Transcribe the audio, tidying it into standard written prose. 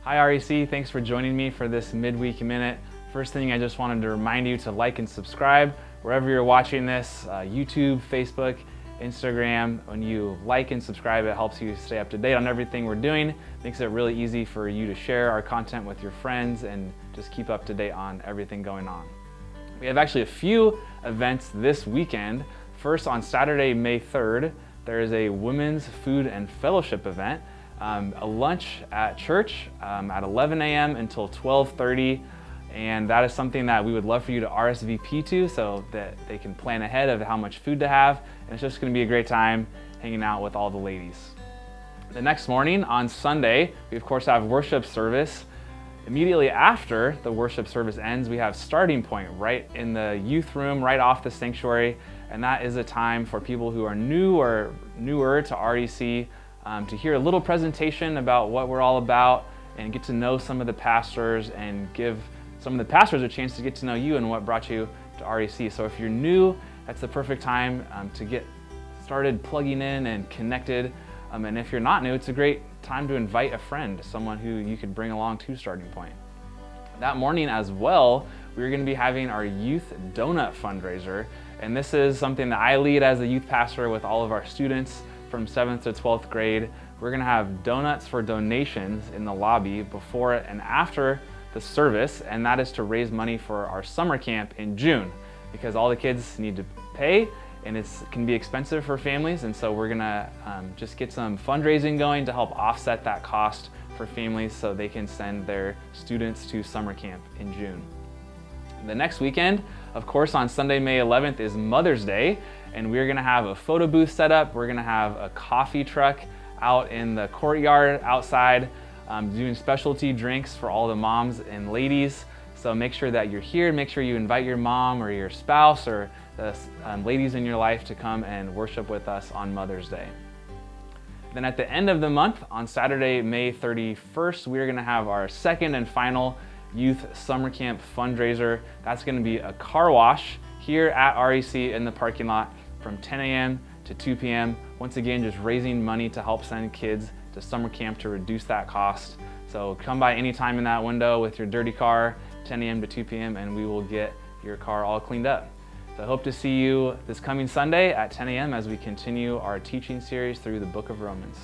Hi REC, thanks for joining me for this Midweek Minute. First thing, I just wanted to remind you to like and subscribe wherever you're watching this, YouTube, Facebook, Instagram. When you like and subscribe, it helps you stay up to date on everything we're doing. Makes it really easy for you to share our content with your friends and just keep up to date on everything going on. We have actually a few events this weekend. First, on Saturday, May 3rd, there is a women's food and fellowship event. A lunch at church at 11 a.m. until 12:30, and that is something that we would love for you to RSVP to so that they can plan ahead of how much food to have, and it's just going to be a great time hanging out with all the ladies. The next morning, on Sunday, we of course have worship service. Immediately after the worship service ends, we have starting point right in the youth room, right off the sanctuary, and that is a time for people who are new or newer to REC to hear a little presentation about what we're all about and get to know some of the pastors and give some of the pastors a chance to get to know you and what brought you to REC. So if you're new, that's the perfect time to get started plugging in and connected. And if you're not new, it's a great time to invite a friend, someone who you could bring along to Starting Point. That morning as well, we're going to be having our youth donut fundraiser. And this is something that I lead as a youth pastor with all of our students from 7th to 12th grade. We're going to have donuts for donations in the lobby before and after the service, and that is to raise money for our summer camp in June, because all the kids need to pay and it can be expensive for families, and so we're going to just get some fundraising going to help offset that cost for families so they can send their students to summer camp in June. The next weekend, of course, on Sunday, May 11th is Mother's Day, and we're gonna have a photo booth set up. We're gonna have a coffee truck out in the courtyard outside, doing specialty drinks for all the moms and ladies. So make sure that you're here, make sure you invite your mom or your spouse or the ladies in your life to come and worship with us on Mother's Day. Then at the end of the month, on Saturday, May 31st, we're gonna have our second and final youth summer camp fundraiser. That's going to be a car wash here at REC in the parking lot from 10 a.m. to 2 p.m. Once again, just raising money to help send kids to summer camp to reduce that cost. So come by anytime in that window with your dirty car, 10 a.m. to 2 p.m., and we will get your car all cleaned up. So I hope to see you this coming Sunday at 10 a.m. as we continue our teaching series through the book of Romans.